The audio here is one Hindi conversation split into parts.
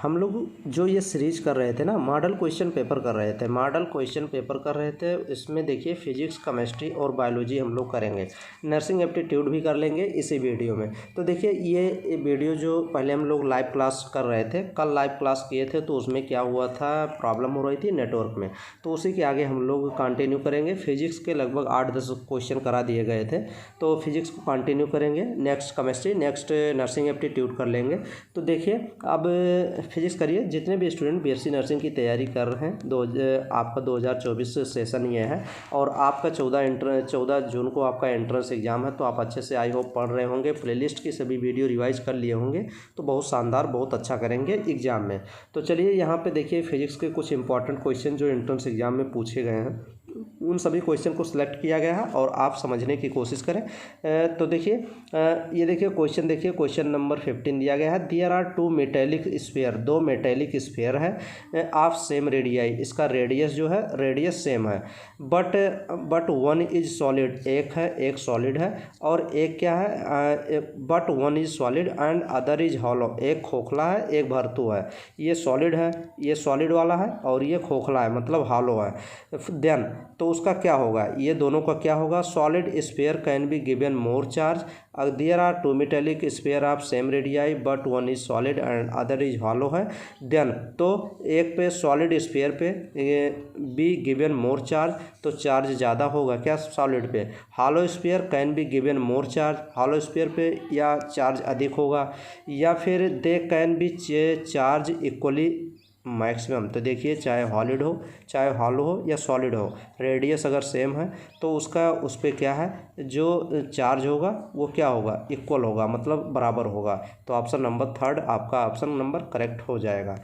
हम लोग जो ये सीरीज कर रहे थे ना, मॉडल क्वेश्चन पेपर कर रहे थे, मॉडल क्वेश्चन पेपर कर रहे थे। इसमें देखिए फिजिक्स, केमिस्ट्री और बायोलॉजी हम लोग करेंगे, नर्सिंग एप्टीट्यूड भी कर लेंगे इसी वीडियो में। तो देखिए ये वीडियो जो पहले हम लोग लाइव क्लास कर रहे थे, कल लाइव क्लास किए थे, तो उसमें क्या हुआ था, प्रॉब्लम हो रही थी नेटवर्क में, तो उसी के आगे हम लोग कंटिन्यू करेंगे। फिजिक्स के लगभग 8-10 क्वेश्चन करा दिए गए थे, तो फिजिक्स को कंटिन्यू करेंगे, next chemistry, next nursing aptitude कर लेंगे। तो देखिए अब फिजिक्स करिए। जितने भी स्टूडेंट बीएससी नर्सिंग की तैयारी कर रहे हैं, आपका 2024 सेशन ये है और आपका 14 जून को आपका एंट्रेंस एग्जाम है। तो आप अच्छे से आई होप पढ़ रहे होंगे, प्लेलिस्ट की सभी वीडियो रिवाइज कर लिए होंगे, तो बहुत शानदार, बहुत अच्छा करेंगे एग्जाम में। तो चलिए यहाँ पे देखिए फिजिक्स के कुछ इंपॉर्टेंट क्वेश्चन जो एंट्रेंस एग्जाम में पूछे गए हैं, उन सभी क्वेश्चन को सिलेक्ट किया गया है और आप समझने की कोशिश करें। तो देखिए ये देखिए क्वेश्चन, देखिए क्वेश्चन नंबर 15 दिया गया है। There are 2 metallic sphere, 2 metallic sphere है ऑफ सेम रेडियाई। इसका रेडियस जो है, रेडियस सेम है, बट वन इज सॉलिड, एक सॉलिड है और एक क्या है, but one is solid and other is hollow. एक खोखला है, एक भरतू है। ये सॉलिड है, ये सॉलिड वाला है और ये खोखला है, मतलब हॉलो है। देन तो उसका क्या होगा, ये दोनों का क्या होगा। Solid sphere can be given more charge. There are 2 metallic sphere of same radii but one is solid and other is hollow है। देन तो एक पे सॉलिड स्फीयर पे बी गिवन मोर चार्ज, तो चार्ज ज़्यादा होगा क्या सॉलिड पे। Hollow sphere can be given more charge, hollow sphere पे या चार्ज अधिक होगा, या फिर they can be charge equally maximum. तो देखिए चाहे हॉलिड हो, चाहे हॉलो हो या सॉलिड हो, रेडियस अगर सेम है तो उसका उस पर क्या है, जो चार्ज होगा वो क्या होगा, इक्वल होगा, मतलब बराबर होगा। तो ऑप्शन नंबर 3 आपका ऑप्शन नंबर करेक्ट हो जाएगा।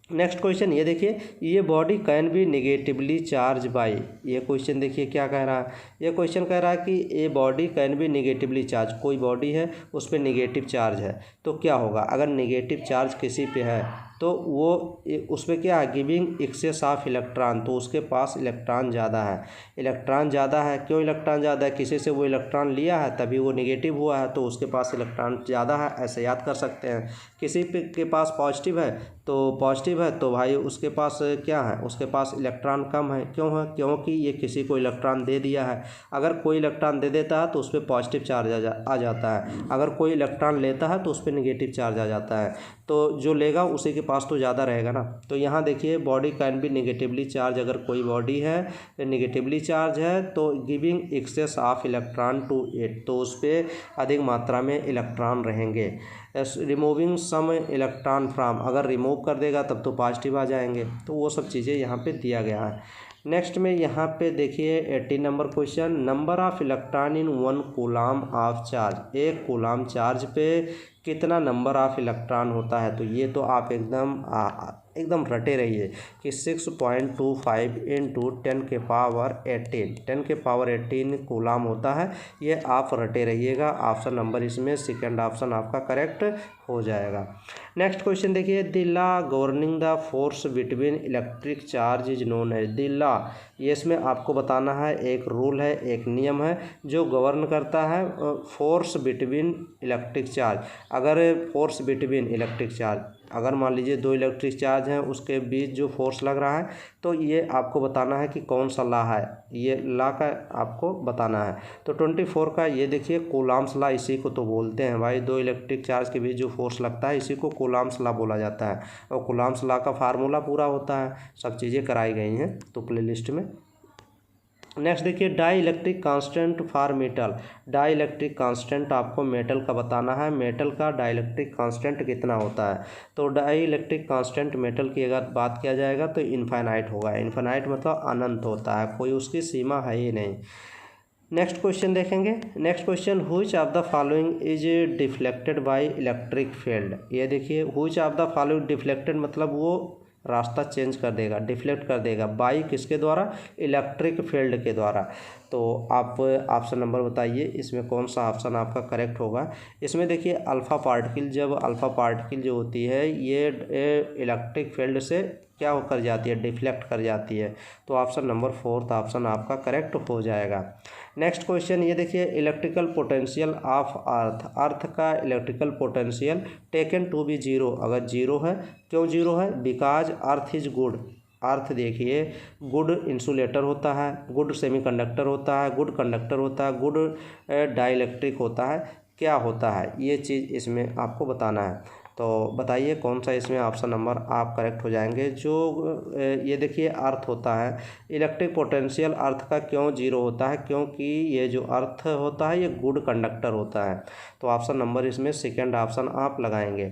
नेक्स्ट क्वेश्चन ये देखिए, ये body can be negatively charge by. ये क्वेश्चन देखिए क्या कह रहा है, ये क्वेश्चन कह रहा है कि ये body can be negatively charge, कोई बॉडी है उस पर निगेटिव चार्ज है, तो क्या होगा। अगर निगेटिव चार्ज किसी पे है तो वो उस पर क्या है, गिविंग एक्सेस ऑफ इलेक्ट्रॉन, तो उसके पास इलेक्ट्रॉन ज़्यादा है। इलेक्ट्रॉन ज़्यादा है, क्यों इलेक्ट्रॉन ज़्यादा है, किसी से वो इलेक्ट्रॉन लिया है तभी वो निगेटिव हुआ है, तो उसके पास इलेक्ट्रॉन ज़्यादा है, ऐसे याद कर सकते हैं। किसी के पास पॉजिटिव है तो पॉजिटिव है, तो भाई उसके पास क्या है, उसके पास इलेक्ट्रॉन कम है, क्यों है, क्योंकि ये किसी को इलेक्ट्रॉन दे दिया है। अगर कोई इलेक्ट्रॉन दे देता है तो उस पर पॉजिटिव चार्ज आ जाता है, अगर कोई इलेक्ट्रॉन लेता है तो उस पर निगेटिव चार्ज आ जाता है, तो जो लेगा उसी के पास तो ज़्यादा रहेगा ना। तो यहाँ देखिए body can be negatively charge, अगर कोई बॉडी है निगेटिवली चार्ज है तो giving excess of electron to it, तो उस पर अधिक मात्रा में इलेक्ट्रॉन रहेंगे। रिमूविंग सम इलेक्ट्रॉन फ्राम, अगर रिमूव कर देगा तब तो पॉजिटिव आ जाएंगे, तो वो सब चीज़ें यहाँ पे दिया गया है। नेक्स्ट में यहाँ पे देखिए 18 number question, number of electron in 1 coulomb of charge. एक कूलाम चार्ज पे कितना नंबर ऑफ इलेक्ट्रॉन होता है। तो ये तो आप एकदम रटे रहिए कि 6.25 इंटू 10 के पावर 18 कूलाम होता है, ये आप रटे रहिएगा। ऑप्शन नंबर इसमें सेकंड ऑप्शन आपका करेक्ट हो जाएगा। नेक्स्ट क्वेश्चन देखिए, the law governing the force between electric charge is known as. The law, ये इसमें आपको बताना है, एक रूल है, एक नियम है जो गवर्न करता है फोर्स बिटवीन इलेक्ट्रिक चार्ज। अगर फोर्स बिटवीन इलेक्ट्रिक चार्ज, अगर मान लीजिए 2 इलेक्ट्रिक चार्ज हैं, उसके बीच जो फोर्स लग रहा है, तो ये आपको बताना है कि कौन सा लॉ है, ये लॉ का आपको बताना है। तो 24 का ये देखिए कूलाम्स लॉ, इसी को तो बोलते हैं भाई, 2 इलेक्ट्रिक चार्ज के बीच जो फोर्स लगता है इसी को कूलाम्स लॉ बोला जाता है। और कूलाम्स लॉ का फार्मूला पूरा होता है, सब चीज़ें कराई गई हैं तो प्ले लिस्ट में। नेक्स्ट देखिए, dielectric constant for metal. Dielectric constant आपको मेटल का बताना है, मेटल का डाई इलेक्ट्रिक कांस्टेंट कितना होता है। तो डाई इलेक्ट्रिक कांस्टेंट मेटल की अगर बात किया जाएगा तो इनफाइनाइट होगा। इनफाइनाइट मतलब अनंत होता है, कोई उसकी सीमा है ही नहीं। नेक्स्ट क्वेश्चन देखेंगे। Next question, which of the following is deflected by electric field. ये देखिए which of the following, deflected मतलब वो रास्ता चेंज कर देगा, डिफ्लेक्ट कर देगा, बाई किसके द्वारा, इलेक्ट्रिक फील्ड के द्वारा। तो आप ऑप्शन नंबर बताइए इसमें कौन सा ऑप्शन आपका करेक्ट होगा। इसमें देखिए अल्फ़ा पार्टिकल, जब अल्फ़ा पार्टिकल जो होती है ये इलेक्ट्रिक फील्ड से क्या कर जाती है, डिफ्लेक्ट कर जाती है। तो ऑप्शन नंबर 4 ऑप्शन आपका करेक्ट हो जाएगा। नेक्स्ट क्वेश्चन ये देखिए, electrical potential of earth, earth का electrical potential taken to be zero, अगर जीरो है, क्यों जीरो है, because earth is good. Earth देखिए गुड इंसुलेटर होता है, गुड सेमीकंडक्टर होता है, गुड कंडक्टर होता है, गुड डाइलेक्ट्रिक होता है, क्या होता है, ये चीज़ इसमें आपको बताना है। तो बताइए कौन सा इसमें ऑप्शन नंबर आप करेक्ट हो जाएंगे। जो ये देखिए अर्थ होता है, इलेक्ट्रिक पोटेंशियल अर्थ का क्यों जीरो होता है, क्योंकि ये जो अर्थ होता है ये गुड कंडक्टर होता है। तो ऑप्शन नंबर इसमें सेकंड ऑप्शन आप लगाएंगे।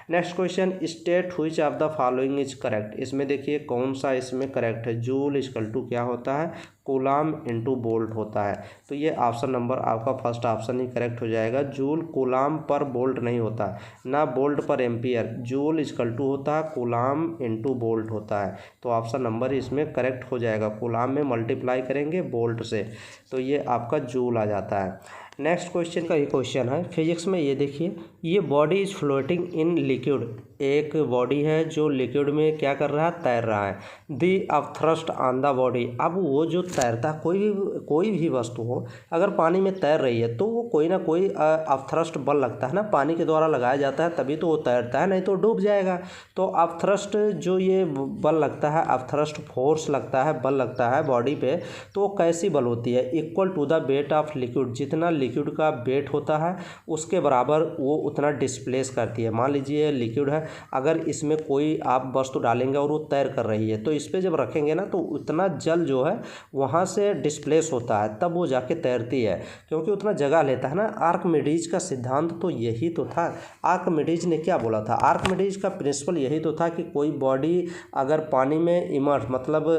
Next question, state which of the following is correct, इसमें देखिए कौन सा इसमें करेक्ट है। जूल इक्वल टू क्या होता है, कूलाम इनटू वोल्ट होता है। तो ये ऑप्शन नंबर आपका फर्स्ट ऑप्शन ही करेक्ट हो जाएगा। जूल कूलाम पर वोल्ट नहीं होता, ना वोल्ट पर एम्पियर, जूल इक्वल टू होता है कूलाम इनटू वोल्ट होता है। तो ऑप्शन नंबर इसमें करेक्ट हो जाएगा, कूलाम में मल्टीप्लाई करेंगे वोल्ट से, तो ये आपका जूल आ जाता है। नेक्स्ट क्वेश्चन का ये क्वेश्चन है फिजिक्स में, ये देखिए, ये body is floating in liquid, एक बॉडी है जो लिक्विड में क्या कर रहा है, तैर रहा है। The of thrust on the body, अब वो जो तैरता कोई भी वस्तु हो अगर पानी में तैर रही है तो वो कोई ना कोई ऑफ थ्रस्ट बल लगता है ना, पानी के द्वारा लगाया जाता है तभी तो वो तैरता है, नहीं तो डूब जाएगा। तो ऑफ थ्रस्ट जो ये बल लगता है, ऑफ थ्रस्ट फोर्स लगता है, बल लगता है बॉडी पे, तो वो कैसी बल होती है, equal to the weight of liquid, जितना लिक्विड का वेट होता है उसके बराबर वो उतना डिस्प्लेस करती है। मान लीजिए लिक्विड है, अगर इसमें कोई आप वस्तु डालेंगे और वो तैर कर रही है तो इस पर जब रखेंगे ना तो उतना जल जो है वहाँ से डिस्प्लेस होता है, तब वो जाके तैरती है, क्योंकि उतना जगह लेता है ना। आर्किमिडीज का सिद्धांत तो यही तो था। आर्किमिडीज ने क्या बोला था, आर्किमिडीज का प्रिंसिपल यही तो था कि कोई बॉडी अगर पानी में इमर्स, मतलब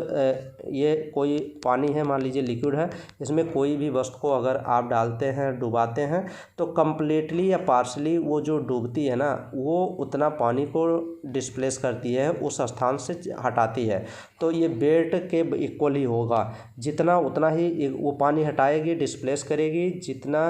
ये कोई पानी है, मान लीजिए लिक्विड है, इसमें कोई भी वस्तु को अगर आप डालते हैं, डुबाते हैं, तो कम्प्लीटली या पार्शली वो जो डूबती है ना वो उतना पानी को डिस्प्लेस करती है, उस स्थान से हटाती है। तो ये वेट के इक्वल ही होगा, जितना उतना ही वो पानी हटाएगी, डिस्प्लेस करेगी, जितना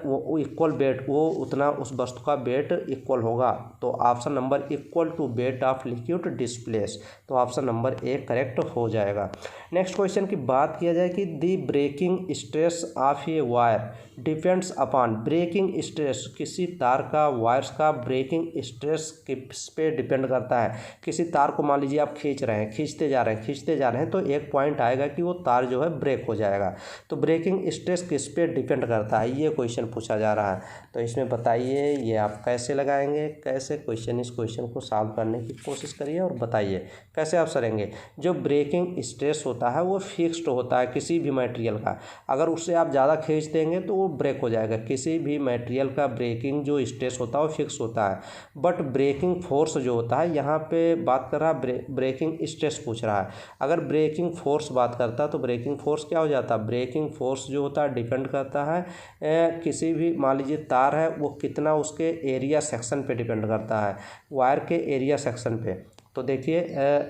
वो इक्वल वेट, वो उतना उस वस्तु का वेट इक्वल होगा। तो option number equal to weight of liquid displace, तो ऑप्शन नंबर ए करेक्ट हो जाएगा। नेक्स्ट क्वेश्चन की बात किया जाए कि the breaking stress of a wire depends upon, breaking stress, किसी तार का, वायर्स का ब्रेकिंग स्ट्रेस किस पे डिपेंड करता है। किसी तार को मान लीजिए आप खींच रहे हैं, खींचते जा रहे हैं तो एक पॉइंट आएगा कि वो तार जो है ब्रेक हो जाएगा। तो ब्रेकिंग स्ट्रेस किस पे डिपेंड करता है, ये क्वेश्चन पूछा जा रहा है। तो इसमें बताइए ये आप कैसे लगाएंगे, कैसे क्वेश्चन, इस क्वेश्चन को सॉल्व करने की कोशिश करिए और बताइए कैसे आप सरेंगे। जो ब्रेकिंग स्ट्रेस होता है वो फिक्स्ड होता है किसी भी मटेरियल का, अगर उससे आप ज़्यादा खींच देंगे तो वो ब्रेक हो जाएगा। किसी भी मटेरियल का ब्रेकिंग जो स्ट्रेस होता है वो फिक्स होता है। बट ब्रेकिंग फोर्स जो होता है, यहाँ पे बात कर रहा है ब्रेकिंग स्ट्रेस पूछ रहा है। अगर ब्रेकिंग फोर्स बात करता है तो ब्रेकिंग फोर्स क्या हो जाता है, ब्रेकिंग फोर्स जो होता है डिपेंड करता है किसी भी, मान लीजिए तार है वो कितना, उसके एरिया सेक्शन पे डिपेंड करता है, वायर के एरिया सेक्शन पे। तो देखिए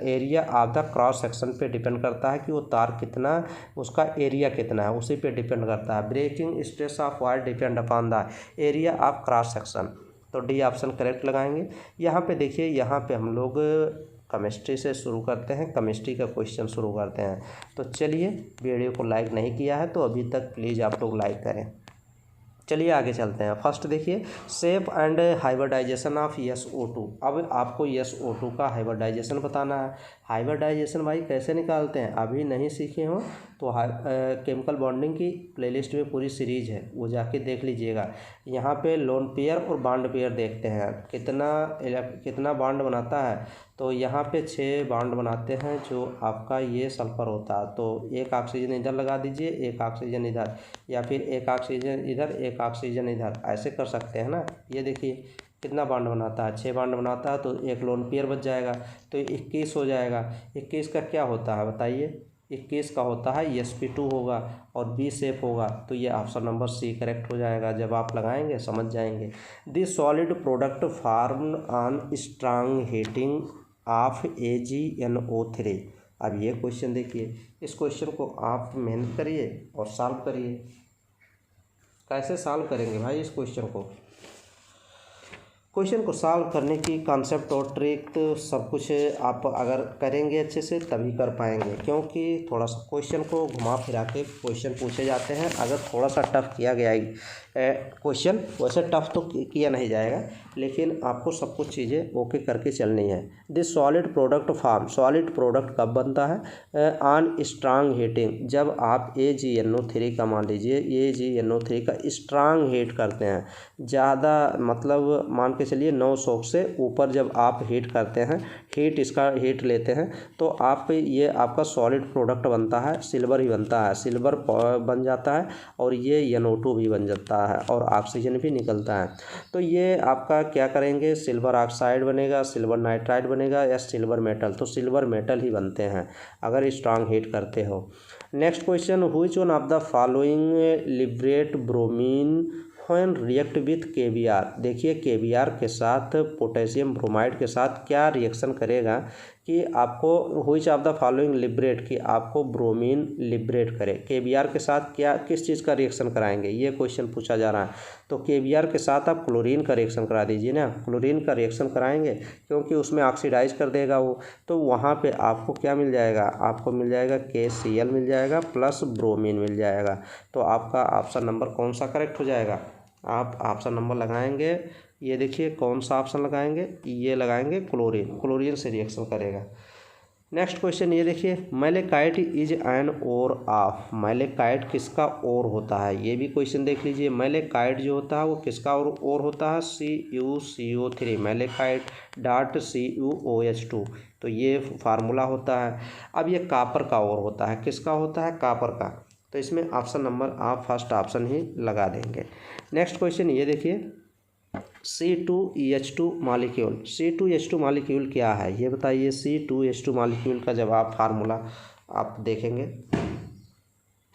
area of the cross section पे डिपेंड करता है कि वो तार कितना, उसका एरिया कितना है, उसी पे डिपेंड करता है। Breaking stress of wire depend upon the area of cross section, तो डी ऑप्शन करेक्ट लगाएंगे। यहाँ पे देखिए, यहाँ पे हम लोग केमिस्ट्री से शुरू करते हैं, केमिस्ट्री का क्वेश्चन शुरू करते हैं। तो चलिए, वीडियो को लाइक नहीं किया है तो अभी तक प्लीज़ आप लोग लाइक करें। चलिए आगे चलते हैं। फर्स्ट देखिए, shape and hybridisation of SO2। अब आपको SO2 का हाइब्रिडाइजेशन बताना है। हाइब्रिडाइजेशन भाई कैसे निकालते हैं, अभी नहीं सीखे हो तो केमिकल बॉन्डिंग की प्लेलिस्ट में पूरी सीरीज़ है, वो जाके देख लीजिएगा। यहाँ पे लोन पेयर और बॉन्ड पेयर देखते हैं, कितना बॉन्ड बनाता है। तो यहाँ पे 6 बॉन्ड बनाते हैं जो आपका ये सल्फर होता है। तो एक ऑक्सीजन इधर लगा दीजिए, एक ऑक्सीजन इधर, या फिर एक ऑक्सीजन इधर, एक ऑक्सीजन इधर, ऐसे कर सकते हैं ना। ये देखिए कितना बॉन्ड बनाता है, 6 बॉन्ड बनाता है, तो एक लोन पेयर बच जाएगा, तो 21 हो जाएगा। 21 का क्या होता है बताइए, 21 का होता है sp2 होगा और B शेप होगा। तो ये ऑप्शन नंबर C करेक्ट हो जाएगा। जब आप लगाएंगे समझ जाएंगे। This solid product form on strong heating of AgNO3। अब ये क्वेश्चन देखिए, इस क्वेश्चन को आप मेहनत करिए और सॉल्व करिए। कैसे सॉल्व करेंगे भाई इस क्वेश्चन को, क्वेश्चन को सॉल्व करने की कॉन्सेप्ट और ट्रिक तो सब कुछ आप अगर करेंगे अच्छे से तभी कर पाएंगे, क्योंकि थोड़ा सा क्वेश्चन को घुमा फिरा के क्वेश्चन पूछे जाते हैं। अगर थोड़ा सा टफ किया गया क्वेश्चन, वैसे टफ तो किया नहीं जाएगा, लेकिन आपको सब कुछ चीज़ें ओके करके चलनी है। This solid product form, solid product कब बनता है? ऑन स्ट्रांग हीटिंग, जब आप AgNO3 का मान लीजिए AgNO3 का स्ट्रांग हीट करते हैं, ज़्यादा मतलब मान के चलिए 900 से ऊपर जब आप हीट करते हैं, इसका हीट लेते हैं, तो ये आपका सॉलिड प्रोडक्ट बनता है, सिल्वर ही बनता है, सिल्वर बन जाता है और ये NO2 भी बन जाता है और ऑक्सीजन भी निकलता है। तो ये आपका क्या करेंगे, सिल्वर ऑक्साइड बनेगा, सिल्वर नाइट्राइड बनेगा या सिल्वर मेटल, तो सिल्वर मेटल ही बनते हैं अगर स्ट्रांग हीट करते हो। Next question, which one of the following liberate bromine when react with KBr। देखिए KBr के साथ पोटेशियम ब्रोमाइड के साथ क्या रिएक्शन करेगा कि आपको which of the following liberate, कि आपको ब्रोमीन लिबरेट करे। KBr के साथ क्या किस चीज़ का रिएक्शन कराएंगे, ये क्वेश्चन पूछा जा रहा है। तो KBr के साथ आप क्लोरीन का रिएक्शन करा दीजिए ना, क्लोरीन का रिएक्शन कराएंगे क्योंकि उसमें ऑक्सीडाइज कर देगा वो, तो वहाँ पे आपको क्या मिल जाएगा, आपको मिल जाएगा KCl मिल जाएगा प्लस ब्रोमीन मिल जाएगा। तो आपका ऑप्शन नंबर कौन सा करेक्ट हो जाएगा? आप ऑप्शन नंबर लगाएंगे, ये देखिए कौन सा ऑप्शन लगाएंगे, ये लगाएंगे क्लोरीन, क्लोरीन से रिएक्शन करेगा। नेक्स्ट क्वेश्चन ये देखिए, malachite is an ore of, malachite किसका ओर होता है, ये भी क्वेश्चन देख लीजिए। मैलेकाइट जो होता है वो किसका ओर होता है? CuCO3, मैलेकाइट डॉट CuOH2, तो ये फार्मूला होता है। अब ये कापर का ओर होता है, किसका होता है? कापर का। तो इसमें ऑप्शन नंबर आप फर्स्ट ऑप्शन ही लगा देंगे। नेक्स्ट क्वेश्चन ये देखिए, C2H2 मॉलिक्यूल, C2H2 मॉलिक्यूल क्या है ये बताइए। C2H2 मॉलिक्यूल का जब आप फार्मूला आप देखेंगे,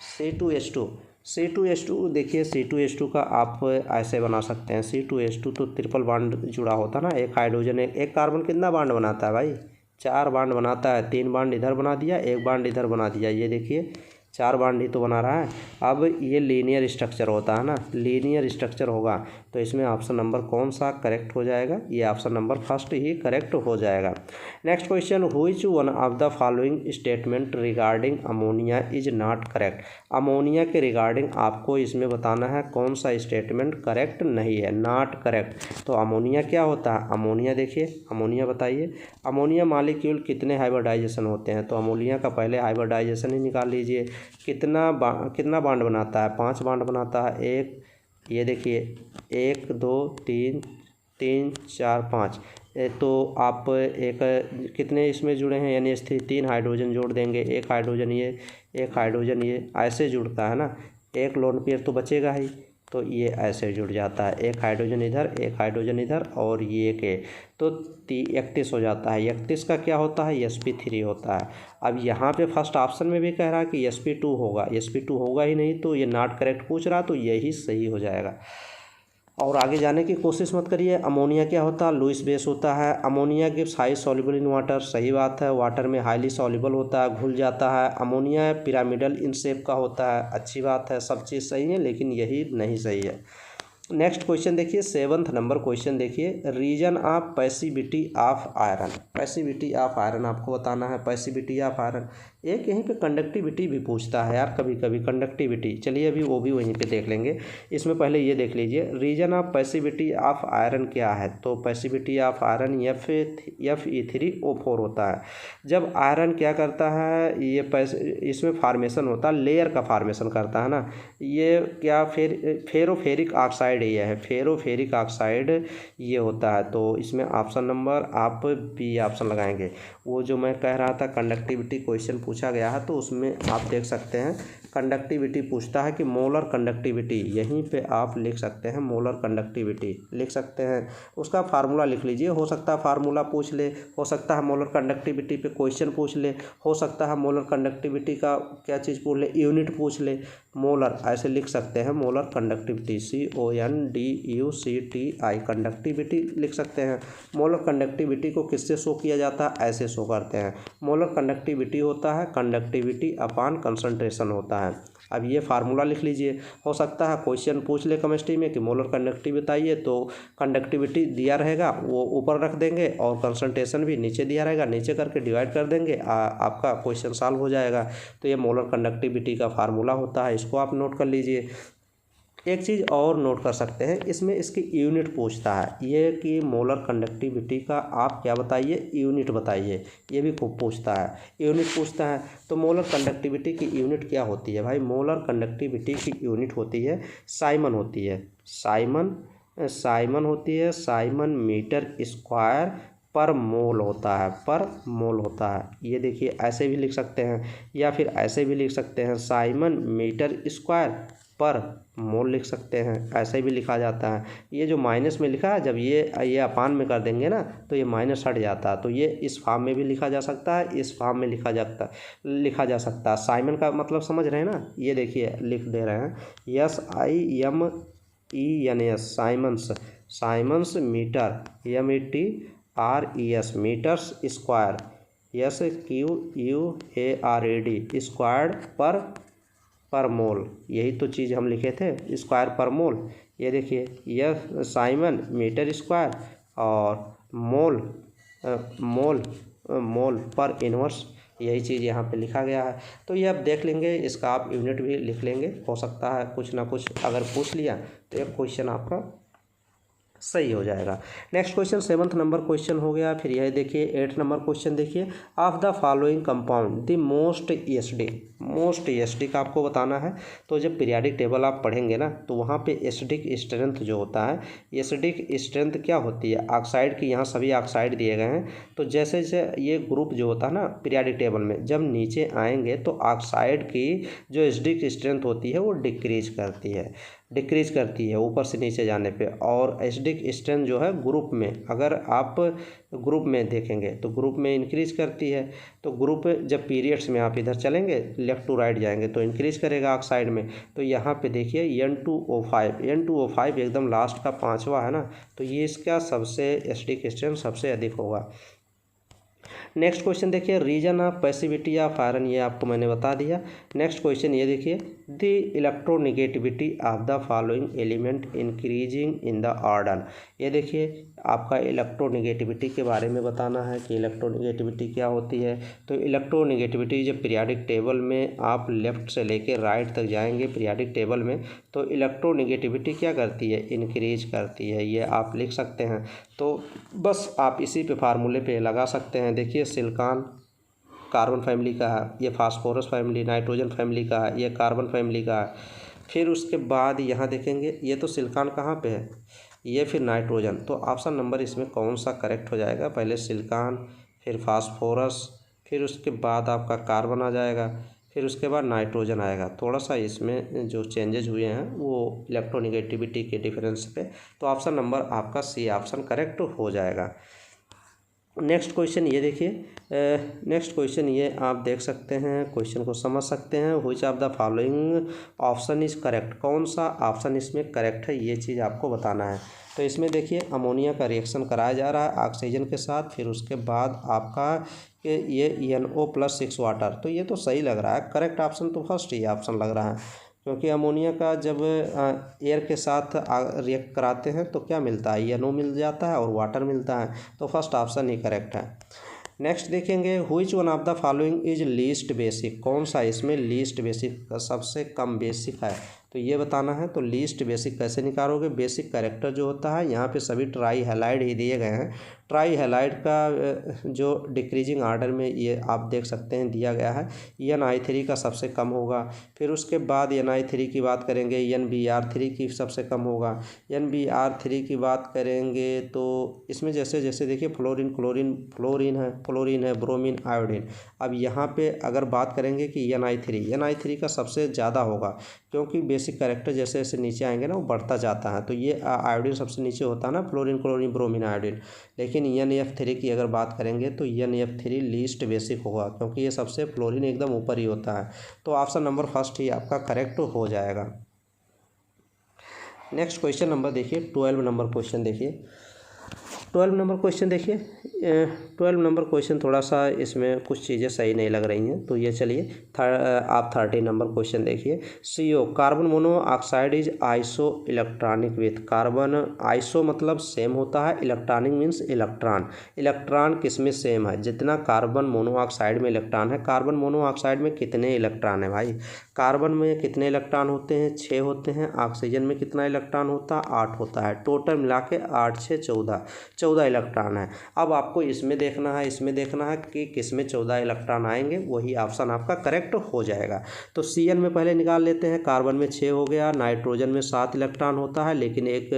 C2H2 देखिए, C2H2 का आप ऐसे बना सकते हैं। C2H2 तो ट्रिपल बॉन्ड जुड़ा होता है ना, एक हाइड्रोजन एक कार्बन कितना बॉन्ड बनाता है भाई? 4 बॉन्ड बनाता है, 3 बॉन्ड इधर बना दिया, 1 बॉन्ड इधर बना दिया, ये देखिए 4 बॉन्ड ही तो बना रहा है। अब ये लीनियर स्ट्रक्चर होता है ना, लीनियर स्ट्रक्चर होगा, तो इसमें ऑप्शन नंबर कौन सा करेक्ट हो जाएगा? ये ऑप्शन नंबर फर्स्ट ही करेक्ट हो जाएगा। Next question, which one of the following statement regarding ammonia is not correct. Ammonia के रिगार्डिंग आपको इसमें बताना है कौन सा स्टेटमेंट करेक्ट नहीं है, नॉट करेक्ट। तो अमोनिया क्या होता है? अमोनिया देखिए, अमोनिया बताइए, अमोनिया मॉलिक्यूल कितने हाइब्रिडाइजेशन होते हैं? तो अमोनिया का पहले हाइब्रिडाइजेशन ही निकाल लीजिए, कितना बॉन्ड बनाता है? 5 बॉन्ड बनाता है। एक ये देखिए 1 2 3 3 4 5, तो आप एक कितने इसमें जुड़े हैं, यानी 3 हाइड्रोजन जोड़ देंगे, एक हाइड्रोजन ये, एक हाइड्रोजन ये, ऐसे जुड़ता है ना, एक लोन पेयर तो बचेगा ही, तो ये ऐसे जुड़ जाता है, एक हाइड्रोजन इधर, एक हाइड्रोजन इधर और ये के, तो 31 हो जाता है। 31 का क्या होता है? sp3 होता है। अब यहाँ पे फर्स्ट ऑप्शन में भी कह रहा है कि sp2 होगा, sp2 होगा ही नहीं, तो ये नॉट करेक्ट पूछ रहा, तो यही सही हो जाएगा। और आगे जाने की कोशिश मत करिए। अमोनिया क्या होता है? लुईस बेस होता है। Ammonia gives high soluble in water, सही बात है, वाटर में हाईली सॉल्युबल होता है, घुल जाता है। अमोनिया पिरामिडल इन शेप का होता है, अच्छी बात है, सब चीज़ सही है, लेकिन यही नहीं सही है। नेक्स्ट क्वेश्चन देखिए, 7th नंबर क्वेश्चन देखिए, reason of passivity of iron, passivity of iron आपको बताना है। पैसिविटी ऑफ आयरन, एक यहीं पे कंडक्टिविटी भी पूछता है यार कभी कभी, कंडक्टिविटी, चलिए अभी वो भी वहीं पे देख लेंगे। इसमें पहले ये देख लीजिए, reason of passivity of iron क्या है? तो पैसिविटी ऑफ आयरन Fe3O4 होता है। जब आयरन क्या करता है, ये इसमें फार्मेशन होता है, लेयर का फार्मेशन करता है ना, ये क्या फेरोफेरिक ऑक्साइड ये है, फेरोफेरिक ऑक्साइड ये होता है। तो इसमें ऑप्शन नंबर आप बी ऑप्शन लगाएंगे। वो जो मैं कह रहा था कंडक्टिविटी क्वेश्चन पूछा गया है, तो उसमें आप देख सकते हैं कंडक्टिविटी पूछता है कि मोलर कंडक्टिविटी, यहीं पे आप लिख सकते हैं मोलर कंडक्टिविटी लिख सकते हैं, उसका फार्मूला लिख लीजिए। हो सकता है फार्मूला पूछ ले, हो सकता है मोलर कंडक्टिविटी पे क्वेश्चन पूछ ले, हो सकता है मोलर कंडक्टिविटी का क्या चीज़ पूछ ले, यूनिट पूछ ले। मोलर ऐसे लिख सकते हैं, मोलर कंडक्टिविटी CONDUCTI कंडक्टिविटी लिख सकते हैं। मोलर कंडक्टिविटी को किससे शो किया जाता है? ऐसे शो करते हैं। मोलर कंडक्टिविटी होता है कंडक्टिविटी अपॉन कंसंट्रेशन होता है। है। अब ये फार्मूला लिख लीजिए। हो सकता है क्वेश्चन पूछ ले केमिस्ट्री में कि मोलर कंडक्टिविटी बताइए, तो कंडक्टिविटी दिया रहेगा वो ऊपर रख देंगे और कंसंट्रेशन भी नीचे दिया रहेगा, नीचे करके डिवाइड कर देंगे, आपका क्वेश्चन सॉल्व हो जाएगा। तो ये मोलर कंडक्टिविटी का फार्मूला होता है, इसको आप नोट कर लीजिए। एक चीज़ और नोट कर सकते हैं, इसमें इसकी यूनिट पूछता है, ये कि मोलर कंडक्टिविटी का आप क्या बताइए, यूनिट बताइए, ये भी खूब पूछता है, यूनिट पूछता है। तो मोलर कंडक्टिविटी की यूनिट क्या होती है भाई? मोलर कंडक्टिविटी की यूनिट होती है साइमन होती है, साइमन होती है, साइमन मीटर स्क्वायर पर मोल होता है, पर मोल होता है। ये देखिए ऐसे भी लिख सकते हैं या फिर ऐसे भी लिख सकते हैं, साइमन मीटर स्क्वायर पर मोल लिख सकते हैं, ऐसे भी लिखा जाता है। ये जो माइनस में लिखा है, जब ये अपान में कर देंगे ना तो ये माइनस हट जाता है, तो ये इस फॉर्म में भी लिखा जा सकता है, इस फॉर्म में लिखा जा सकता है। साइमन का मतलब समझ रहे हैं ना? ये देखिए लिख दे रहे हैं, SIMENS, siemens metre, METRES metres square, SQUARED squared पर मोल, यही तो चीज़ हम लिखे थे, स्क्वायर पर मोल। ये देखिए यह साइमन मीटर स्क्वायर और मोल पर इनवर्स, यही चीज़ यहाँ पे लिखा गया है। तो ये आप देख लेंगे, इसका आप यूनिट भी लिख लेंगे, हो सकता है कुछ ना कुछ अगर पूछ लिया तो एक क्वेश्चन आपका सही हो जाएगा। Next question 7th number question हो गया। फिर यह देखिए 8th नंबर क्वेश्चन देखिए, of the following compound the most acidic का आपको बताना है। तो जब पीरियाडिक टेबल आप पढ़ेंगे ना तो वहाँ पे एसिडिक स्ट्रेंथ जो होता है, एसिडिक स्ट्रेंथ क्या होती है, ऑक्साइड की, यहाँ सभी ऑक्साइड दिए गए हैं। तो जैसे जैसे ये ग्रुप जो होता है ना पीरियाडिक टेबल में, जब नीचे आएंगे तो ऑक्साइड की जो एसिडिक स्ट्रेंथ होती है वो डिक्रीज करती है ऊपर से नीचे जाने पे। और एसिडिक स्ट्रेंथ जो है ग्रुप में, अगर आप ग्रुप में देखेंगे तो ग्रुप में इंक्रीज करती है। तो ग्रुप जब पीरियड्स में आप इधर चलेंगे लेफ़्ट टू राइट जाएंगे तो इंक्रीज करेगा ऑक्साइड में। तो यहाँ पे देखिए N2O5 एकदम लास्ट का 5वां है ना, तो ये इसका सबसे एसिडिक स्ट्रेंथ सबसे अधिक होगा। नेक्स्ट क्वेश्चन देखिए, reason of passivity of iron, ये आपको मैंने बता दिया। नेक्स्ट क्वेश्चन ये देखिए, the electronegativity of the following element increasing in the order. ये देखिए आपका इलेक्ट्रोनेगेटिविटी के बारे में बताना है कि इलेक्ट्रोनेगेटिविटी क्या होती है। तो इलेक्ट्रोनेगेटिविटी जब पीरियाडिक टेबल में आप लेफ़्ट से लेकर राइट तक जाएंगे पीरियाडिक टेबल में, तो इलेक्ट्रोनेगेटिविटी क्या करती है, इंक्रीज करती है, ये आप लिख सकते हैं। तो बस आप इसी पे फार्मूले पे लगा सकते हैं। देखिए सिलिकॉन कार्बन फैमिली का है, ये फास्फोरस फैमिली नाइट्रोजन फैमिली का है, ये कार्बन फैमिली का है। फिर उसके बाद यहाँ देखेंगे ये तो सिलिकॉन कहाँ पे है, ये फिर नाइट्रोजन। तो ऑप्शन नंबर इसमें कौन सा करेक्ट हो जाएगा, पहले सिलिकॉन फिर फास्फोरस फिर उसके बाद आपका कार्बन आ जाएगा, फिर उसके बाद नाइट्रोजन आएगा। थोड़ा सा इसमें जो चेंजेज हुए हैं वो इलेक्ट्रोनेगेटिविटी के डिफरेंस पे, तो ऑप्शन नंबर आपका सी ऑप्शन करेक्ट हो जाएगा। नेक्स्ट क्वेश्चन ये देखिए, नेक्स्ट क्वेश्चन ये आप देख सकते हैं, क्वेश्चन को समझ सकते हैं। Which of the following option is correct, कौन सा ऑप्शन इसमें करेक्ट है, ये चीज़ आपको बताना है। तो इसमें देखिए अमोनिया का रिएक्शन कराया जा रहा है ऑक्सीजन के साथ, फिर उसके बाद आपका ये NO+6 वाटर, तो ये तो सही लग रहा है। करेक्ट ऑप्शन तो फर्स्ट ही ऑप्शन लग रहा है, क्योंकि अमोनिया का जब एयर के साथ रिएक्ट कराते हैं तो क्या मिलता है, NO मिल जाता है और वाटर मिलता है, तो फर्स्ट ऑप्शन ही करेक्ट है। नेक्स्ट देखेंगे, which one of the following is least basic, कौन सा इसमें लीस्ट बेसिक सबसे कम बेसिक है, तो ये बताना है। तो लीस्ट बेसिक कैसे निकालोगे, बेसिक कैरेक्टर जो होता है, यहाँ पे सभी ट्राई हैलाइड ही दिए गए हैं। ट्राई हैलाइड का जो डिक्रीजिंग आर्डर में ये आप देख सकते हैं दिया गया है, Ni3 का सबसे कम होगा। फिर उसके बाद Ni3 की बात करेंगे, NBr3 की सबसे कम होगा। NBr3 की बात करेंगे तो इसमें जैसे जैसे देखिए फ्लोरीन है, ब्रोमीन, आयोडीन। अब यहाँ पे अगर बात करेंगे कि Ni3 का सबसे ज़्यादा होगा, क्योंकि बेसिक कैरेक्टर जैसे जैसे नीचे आएंगे ना वो बढ़ता जाता है। तो ये आयोडीन सबसे नीचे होता है ना, फ्लोरीन, क्लोरीन, ब्रोमीन, आयोडीन। लेकिन NF3 की अगर बात करेंगे तो NF3 लीस्ट बेसिक होगा, क्योंकि ये सबसे फ्लोरीन एकदम ऊपर ही होता है। तो ऑप्शन नंबर फर्स्ट ही आपका करेक्ट हो जाएगा। नेक्स्ट क्वेश्चन नंबर देखिए 12 नंबर क्वेश्चन देखिए, 12 नंबर क्वेश्चन देखिए। 12 नंबर क्वेश्चन थोड़ा सा इसमें कुछ चीज़ें सही नहीं लग रही हैं, तो ये चलिए आप 30 नंबर क्वेश्चन देखिए। CO carbon monoxide is iso electronic with. Carbon iso मतलब सेम होता है, इलेक्ट्रॉनिक मीन्स इलेक्ट्रॉन। इलेक्ट्रॉन किस में सेम है? जितना कार्बन मोनोऑक्साइड में इलेक्ट्रॉन है। कार्बन मोनोऑक्साइड में कितने इलेक्ट्रॉन है भाई? कार्बन में कितने इलेक्ट्रॉन होते हैं? 6 होते हैं। ऑक्सीजन में कितना इलेक्ट्रॉन होता है? 8 होता है। टोटल मिला के 8 6 14 इलेक्ट्रॉन है। अब आपको इसमें देखना है, इसमें देखना है कि किस में 14 इलेक्ट्रॉन आएंगे, वही ऑप्शन आपका करेक्ट हो जाएगा। तो CN में पहले निकाल लेते हैं। कार्बन में 6 हो गया, नाइट्रोजन में 7 इलेक्ट्रॉन होता है, लेकिन एक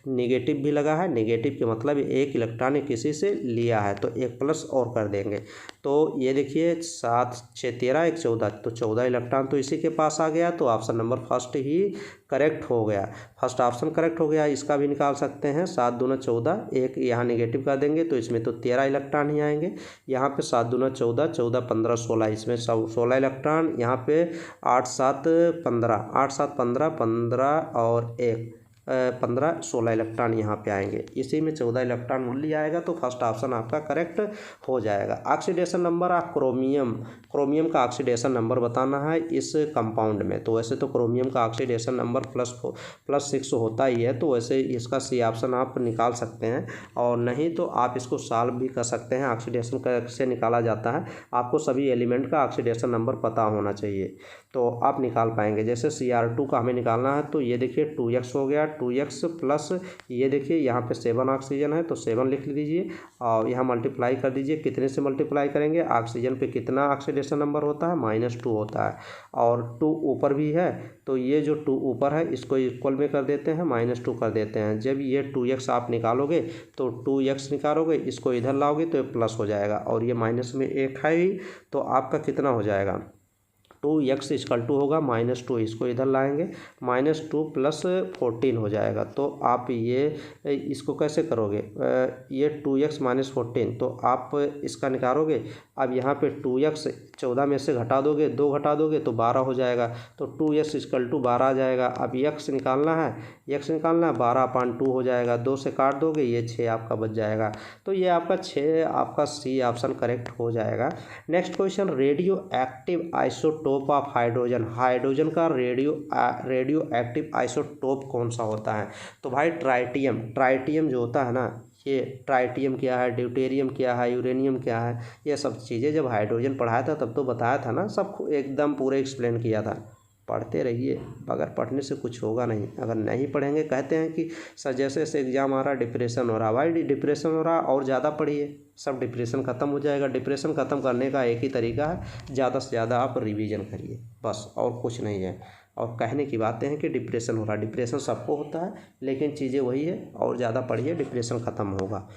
निगेटिव भी लगा है। निगेटिव के मतलब एक इलेक्ट्रॉन किसी से लिया है, तो एक प्लस और कर देंगे। तो ये देखिए 7 6 13 1 14, तो 14 इलेक्ट्रॉन तो इसी के पास आ गया। तो ऑप्शन नंबर फर्स्ट ही करेक्ट हो गया। फर्स्ट ऑप्शन करेक्ट हो गया। इसका भी निकाल सकते हैं। 7 दूना 14, एक यहाँ निगेटिव कर देंगे तो इसमें तो 13 इलेक्ट्रॉन ही आएंगे। यहाँ पे 7 दूना 14, 14 15 16, इसमें 16 इलेक्ट्रॉन। यहाँ पे 8 7 15, 8 7 15, 15 और 1 15 16 इलेक्ट्रॉन यहाँ पे आएंगे। इसी में 14 इलेक्ट्रॉन ओनली आएगा, तो फर्स्ट ऑप्शन आपका करेक्ट हो जाएगा। Oxidation number of chromium, chromium का ऑक्सीडेशन नंबर बताना है इस कंपाउंड में। तो वैसे तो क्रोमियम का ऑक्सीडेशन नंबर +6 होता ही है, तो वैसे इसका C ऑप्शन आप निकाल सकते हैं, और नहीं तो आप इसको सॉल्व भी कर सकते हैं। ऑक्सीडेशन कैसे निकाला जाता है, आपको सभी एलिमेंट का ऑक्सीडेशन नंबर पता होना चाहिए, तो आप निकाल पाएंगे। जैसे Cr2 का हमें निकालना है, तो ये देखिए 2x हो गया, 2x प्लस ये देखिए यहाँ पे 7 ऑक्सीजन है, तो 7 लिख लीजिए और यहाँ मल्टीप्लाई कर दीजिए। कितने से मल्टीप्लाई करेंगे? ऑक्सीजन पे कितना ऑक्सीडेशन नंबर होता है? -2 होता है, और 2 ऊपर भी है, तो ये जो 2 ऊपर है इसको इक्वल में कर देते हैं, -2 कर देते हैं। जब ये 2x आप निकालोगे तो 2x निकालोगे, इसको इधर लाओगे तो ये प्लस हो जाएगा, और ये माइनस में 1 है ही, तो आपका कितना हो जाएगा? 2x = होगा -2, इसको इधर लाएंगे, -2 + 14 हो जाएगा। तो आप ये इसको कैसे करोगे? ये 2x - 14, तो आप इसका निकालोगे। अब यहाँ पे 2x 14 में से घटा दोगे, 2 घटा दोगे तो 12 हो जाएगा, तो 2x = 12 आ जाएगा। अब x निकालना है, 12/2 हो जाएगा, 2 से काट दोगे, ये 6 आपका बच जाएगा। तो ये आपका 6 आपका C ऑप्शन करेक्ट हो जाएगा। Next question, radio active isotope of hydrogen. Hydrogen का रेडियो एक्टिव आइसोटोप कौन सा होता है? तो भाई ट्राइटियम। ट्राइटियम जो होता है ना, ये ट्राइटियम क्या है, ड्यूटेरियम क्या है, यूरेनियम क्या है, ये सब चीज़ें जब हाइड्रोजन पढ़ाया था तब तो बताया था ना, सब एकदम पूरे एक्सप्लेन किया था। पढ़ते रहिए, बगैर पढ़ने से कुछ होगा नहीं। अगर नहीं पढ़ेंगे, कहते हैं कि सर जैसे जैसे एग्ज़ाम आ रहा है डिप्रेशन हो रहा है, भाई डिप्रेशन हो रहा है और ज़्यादा पढ़िए, सब डिप्रेशन ख़त्म हो जाएगा। डिप्रेशन ख़त्म करने का एक ही तरीका है, ज़्यादा से ज़्यादा आप रिवीजन करिए, बस, और कुछ नहीं है। और कहने की बातें हैं कि डिप्रेशन हो रहा है, डिप्रेशन सबको होता है, लेकिन चीज़ें वही है, और ज़्यादा पढ़िए, डिप्रेशन ख़त्म होगा।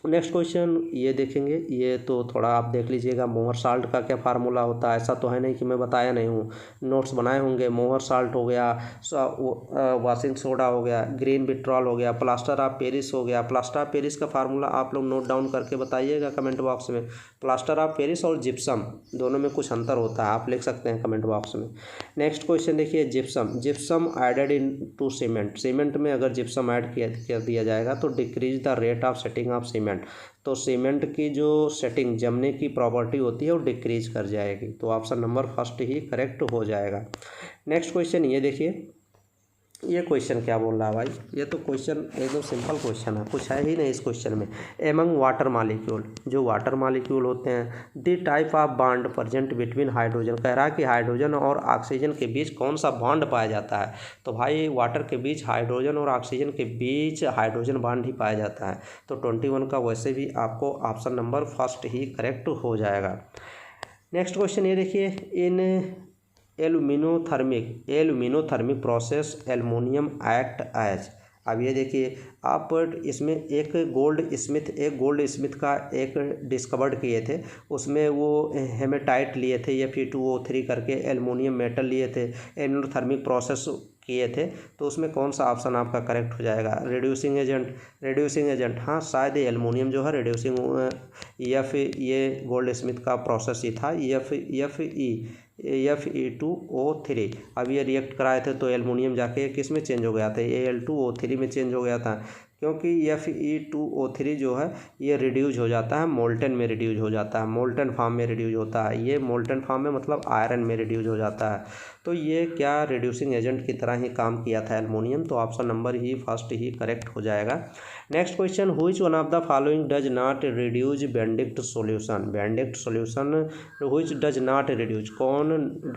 नेक्स्ट क्वेश्चन ये देखेंगे, ये तो थोड़ा आप देख लीजिएगा। मोहर साल्ट का क्या फार्मूला होता है? ऐसा तो है नहीं कि मैं बताया नहीं हूँ, नोट्स बनाए होंगे। मोहर साल्ट हो गया, वाशिंग सोडा हो गया, ग्रीन विट्रॉल हो गया, प्लास्टर ऑफ पेरिस हो गया। प्लास्टर ऑफ पेरिस का फार्मूला आप लोग नोट डाउन करके बताइएगा कमेंट बॉक्स में। प्लास्टर ऑफ पेरिस और जिप्सम दोनों में कुछ अंतर होता है, आप लिख सकते हैं कमेंट बॉक्स में। नेक्स्ट क्वेश्चन देखिए, gypsum added into cement. Cement में अगर जिप्सम ऐड कर दिया जाएगा तो decrease the rate of setting of cement. तो सीमेंट की जो सेटिंग, जमने की प्रॉपर्टी होती है, वो डिक्रीज कर जाएगी। तो ऑप्शन नंबर फर्स्ट ही करेक्ट हो जाएगा। नेक्स्ट क्वेश्चन ये देखिए, ये क्वेश्चन क्या बोल रहा है भाई? ये तो क्वेश्चन एकदम सिंपल क्वेश्चन है, कुछ है ही नहीं इस क्वेश्चन में। एमंग वाटर मॉलिक्यूल, जो वाटर मॉलिक्यूल होते हैं, the type of bond present between hydrogen. कह रहा है कि हाइड्रोजन और ऑक्सीजन के बीच कौन सा बॉन्ड पाया जाता है? तो भाई वाटर के बीच, हाइड्रोजन और ऑक्सीजन के बीच हाइड्रोजन बॉन्ड ही पाया जाता है। तो 21 का वैसे भी आपको ऑप्शन नंबर फर्स्ट ही करेक्ट हो जाएगा। नेक्स्ट क्वेश्चन ये देखिए, इन एल्यूमिनोथर्मिक प्रोसेस एल्युमिनियम एक्ट एज। अब ये देखिए, आप इसमें एक गोल्ड स्मिथ का एक डिस्कवर्ड किए थे, उसमें वो हेमेटाइट लिए थे, Fe2O3 करके एल्युमिनियम मेटल लिए थे, एल्यूमिनोथर्मिक प्रोसेस किए थे। तो उसमें कौन सा ऑप्शन आपका करेक्ट हो जाएगा? रिड्यूसिंग एजेंट, हाँ शायद ये एल्युमिनियम जो है रिड्यूसिंग, ये गोल्ड स्मिथ का प्रोसेस ही था, Fe2O3। अब ये रिएक्ट कराए थे तो एल्युमिनियम जाके किस में चेंज हो गया था? Al2O3 में चेंज हो गया था। क्योंकि Fe2O3 जो है ये रिड्यूज हो जाता है, मोल्टन में रिड्यूज हो जाता है, मोल्टन फॉर्म में रिड्यूज होता है। ये मोल्टन फॉर्म में मतलब आयरन में रिड्यूज हो जाता है। तो ये क्या रिड्यूसिंग एजेंट की तरह ही काम किया था एल्युमिनियम। तो ऑप्शन नंबर ही फर्स्ट ही करेक्ट हो जाएगा। Next question, which one of the following does not reduce Benedict solution. Benedict solution which does not reduce, कौन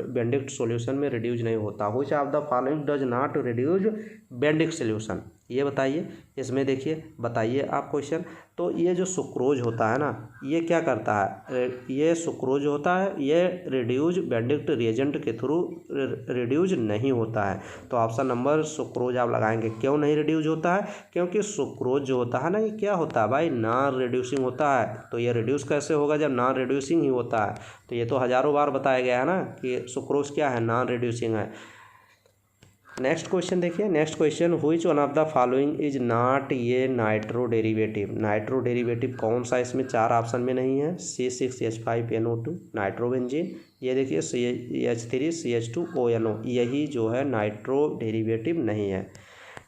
बेंडिक्ट सॉल्यूशन में रिड्यूज नहीं होता। Which of the following does not reduce Benedict solution, ये बताइए। इसमें देखिए बताइए आप क्वेश्चन। तो ये जो सुक्रोज होता है ना, ये क्या करता है, ये सुक्रोज होता है, ये रिड्यूज बेंडिक्ट रिएजेंट के थ्रू रिड्यूज नहीं होता है। तो ऑप्शन नंबर सुक्रोज आप लगाएंगे। क्यों नहीं रिड्यूज होता है, क्योंकि सुक्रोज जो होता है ना, ये क्या होता है भाई, नॉन रिड्यूसिंग होता है। तो ये रिड्यूस कैसे होगा जब नॉन रिड्यूसिंग ही होता है। तो ये तो हज़ारों बार बताया गया है ना कि सुक्रोज क्या है, नॉन रिड्यूसिंग है। नेक्स्ट क्वेश्चन देखिए। Next question, which one of the following is not ये नाइट्रो डेरिवेटिव। नाइट्रो डेरिवेटिव कौन सा इसमें चार ऑप्शन में नहीं है। C6H5NO2 नाइट्रोबेंजीन, ये देखिए CH3CH2ONO, यही जो है नाइट्रो डेरिवेटिव नहीं है।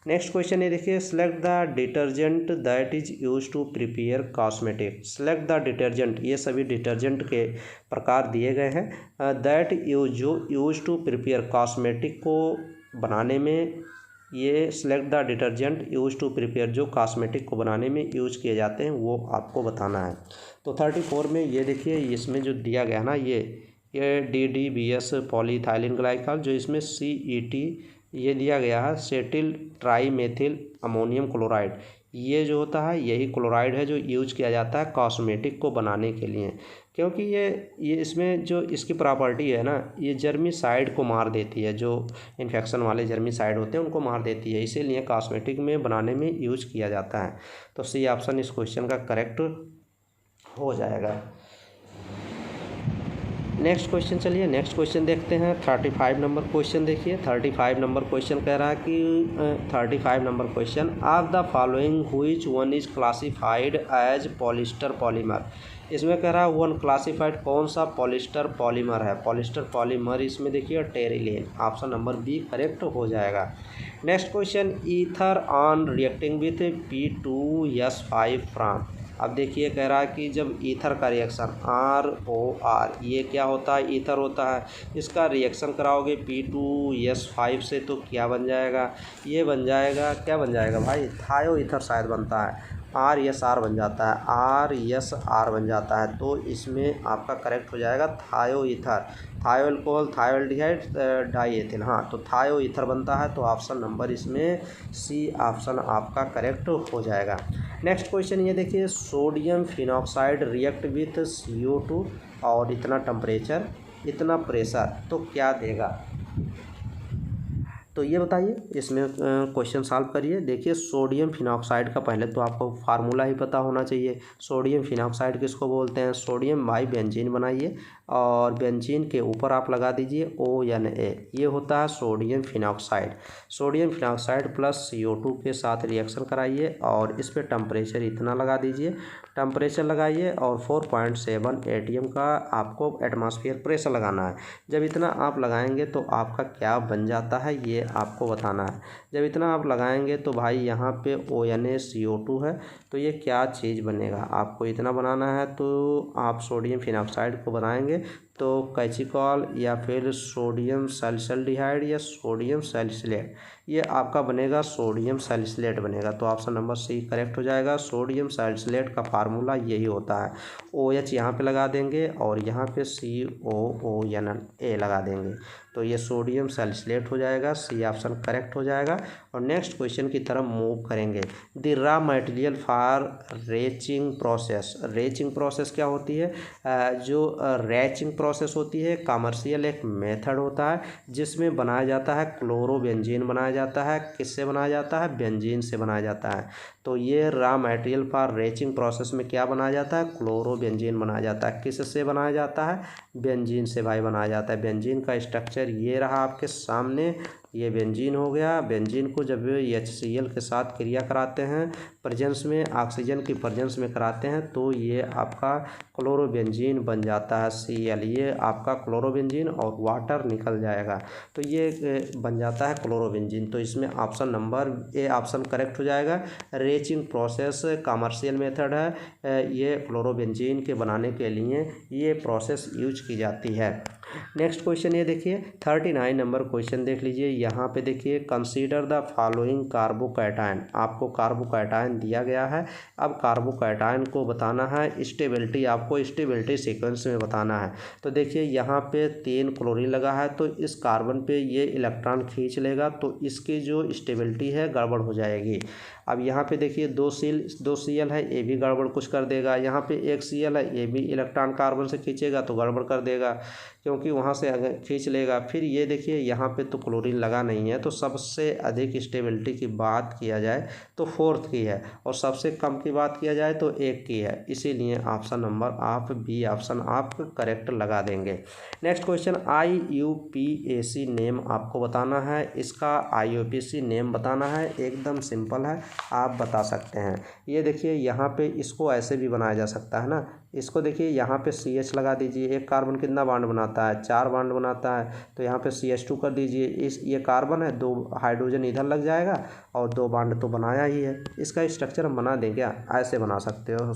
नेक्स्ट क्वेश्चन ये देखिए, select the detergent that is use to prepare cosmetic. Select the detergent, ये सभी डिटर्जेंट के प्रकार दिए गए हैं। That use to prepare cosmetic को बनाने में, ये select the detergent use to prepare, जो कॉस्मेटिक को बनाने में यूज किए जाते हैं वो आपको बताना है। तो 34 में ये देखिए, इसमें जो दिया गया ना, ये DDBS पॉलीइथाइलिन ग्लाइकॉल, जो इसमें CET ये दिया गया है, सेटिल ट्राईमेथिल अमोनियम क्लोराइड, ये जो होता है यही क्लोराइड है जो यूज किया जाता है कॉस्मेटिक को बनाने के लिए। क्योंकि ये इसमें जो इसकी प्रॉपर्टी है ना, ये जर्मीसाइड को मार देती है, जो इन्फेक्शन वाले जर्मीसाइड होते हैं उनको मार देती है, इसीलिए कॉस्मेटिक में बनाने में यूज किया जाता है। तो C ऑप्शन इस क्वेश्चन का करेक्ट हो जाएगा। नेक्स्ट क्वेश्चन, चलिए नेक्स्ट क्वेश्चन देखते हैं। 35 नंबर क्वेश्चन देखिए। 35 नंबर क्वेश्चन कह रहा है कि 35 number question, of the following which one is classified as polyester polymer. इसमें कह रहा है वन क्लासिफाइड कौन सा पॉलिस्टर पॉलीमर है। पॉलिस्टर पॉलीमर इसमें देखिए terylene, option number B correct हो जाएगा। Next question, ether on reacting with P2S5 from. अब देखिए कह रहा है कि जब ईथर का रिएक्शन ROR, ये क्या होता है, ईथर होता है, इसका रिएक्शन कराओगे P2S5 से तो क्या बन जाएगा, ये बन जाएगा, क्या बन जाएगा भाई, थायो ईथर शायद बनता है, RSR बन जाता है, RSR बन जाता है। तो इसमें आपका करेक्ट हो जाएगा थायो ईथर, थायो अल्कोहल, थायो एल्डिहाइड, डाईएथिल, हाँ तो थायो ईथर बनता है। तो ऑप्शन नंबर इसमें C ऑप्शन आपका करेक्ट हो जाएगा। नेक्स्ट क्वेश्चन ये देखिए, sodium phenoxide react with CO2 और इतना टेम्परेचर इतना प्रेशर तो क्या देगा। तो ये बताइए, इसमें क्वेश्चन सॉल्व करिए। देखिए सोडियम फिनॉक्साइड का पहले तो आपको फार्मूला ही पता होना चाहिए। सोडियम फिनॉक्साइड किसको बोलते हैं, सोडियम भाई बेंजीन बनाइए और बेंजीन के ऊपर आप लगा दीजिए ONA, ये होता है sodium phenoxide. Sodium phenoxide plus CO2 के साथ रिएक्शन कराइए और इस पर टेम्परेचर इतना लगा दीजिए, टेम्परेचर लगाइए और 4.7 ATM का आपको एटमॉस्फेयर प्रेशर लगाना है। जब इतना आप लगाएंगे तो आपका क्या बन जाता है ये आपको बताना है। जब इतना आप लगाएंगे तो भाई यहाँ पे ONaCO2 है, तो ये क्या चीज़ बनेगा, आपको इतना बनाना है। तो आप सोडियम फिनॉक्साइड को बनाएंगे तो कैचिकॉल या फिर सोडियम सैलिसिल्डिहाइड या सोडियम सैलिसिलेट, ये आपका बनेगा सोडियम सैलिसिलेट बनेगा। तो ऑप्शन नंबर C करेक्ट हो जाएगा। सोडियम सैलिसिलेट का फार्मूला यही होता है, OH यहाँ पे लगा देंगे और यहाँ पे COONA लगा देंगे, तो ये सोडियम सैलिसिलेट हो जाएगा। C ऑप्शन करेक्ट हो जाएगा। और नेक्स्ट क्वेश्चन की तरफ मूव करेंगे। The raw material for reaching process. Reaching process क्या होती है, जो रैचिंग प्रोसेस होती है कमर्शियल एक मेथड होता है जिसमें बनाया जाता है क्लोरोबेंजीन बनाया जाता है। किससे बनाया जाता है, बेंजीन से बनाया जाता है। तो ये raw material for reaching process में क्या बनाया जाता है, क्लोरोबेंजीन बनाया जाता है। किससे बनाया जाता है, बेंजीन से भाई बनाया जाता है। बेंजीन का स्ट्रक्चर ये रहा आपके सामने ये बेंजीन हो गया। बेंजीन को जब HCl के साथ क्रिया कराते हैं प्रेजेंस में, ऑक्सीजन की प्रेजेंस में कराते हैं, तो ये आपका क्लोरोबेंजीन बन जाता है Cl। ये आपका क्लोरोबेंजीन और वाटर निकल जाएगा, तो ये बन जाता है क्लोरोबेंजीन। तो इसमें option number A option correct हो जाएगा। रेचिंग प्रोसेस कमर्शियल मेथड है, ये क्लोरोबेंजीन के बनाने के लिए ये प्रोसेस यूज की जाती है। नेक्स्ट क्वेश्चन ये देखिए 39 नंबर क्वेश्चन देख लीजिए। यहाँ पे देखिए कंसीडर द फॉलोइंग कार्बोकैटायन, आपको कार्बोकैटायन दिया गया है। अब कार्बोकैटायन को बताना है स्टेबिलिटी, आपको स्टेबिलिटी सीक्वेंस में बताना है। तो देखिए यहाँ पे 3 क्लोरीन लगा है, तो इस कार्बन पे ये इलेक्ट्रॉन खींच लेगा, तो इसकी जो स्टेबिलिटी है गड़बड़ हो जाएगी। अब यहाँ पे देखिए 2 Cl है, ये भी गड़बड़ कुछ कर देगा। यहाँ पे 1 Cl है, ये भी इलेक्ट्रॉन कार्बन से खींचेगा तो गड़बड़ कर देगा, क्योंकि वहाँ से अगर खींच लेगा। फिर ये देखिए यहाँ पे तो क्लोरीन लगा नहीं है, तो सबसे अधिक स्टेबिलिटी की बात किया जाए तो 4th की है, और सबसे कम की बात किया जाए तो 1 की है। इसीलिए ऑप्शन नंबर आप बी ऑप्शन आप करेक्ट लगा देंगे। नेक्स्ट क्वेश्चन IUPAC नेम आपको बताना है। इसका IUPAC नेम बताना है, एकदम सिंपल है, आप बता सकते हैं। ये देखिए यहाँ पे इसको ऐसे भी बनाया जा सकता है ना, इसको देखिए यहाँ पे CH लगा दीजिए। एक कार्बन कितना बॉन्ड बनाता है, 4 बॉन्ड बनाता है, तो यहाँ पे CH2 कर दीजिए। ये कार्बन है, 2 हाइड्रोजन इधर लग जाएगा और 2 बॉन्ड तो बनाया ही है। इसका स्ट्रक्चर हम बना दें क्या, ऐसे बना सकते हो,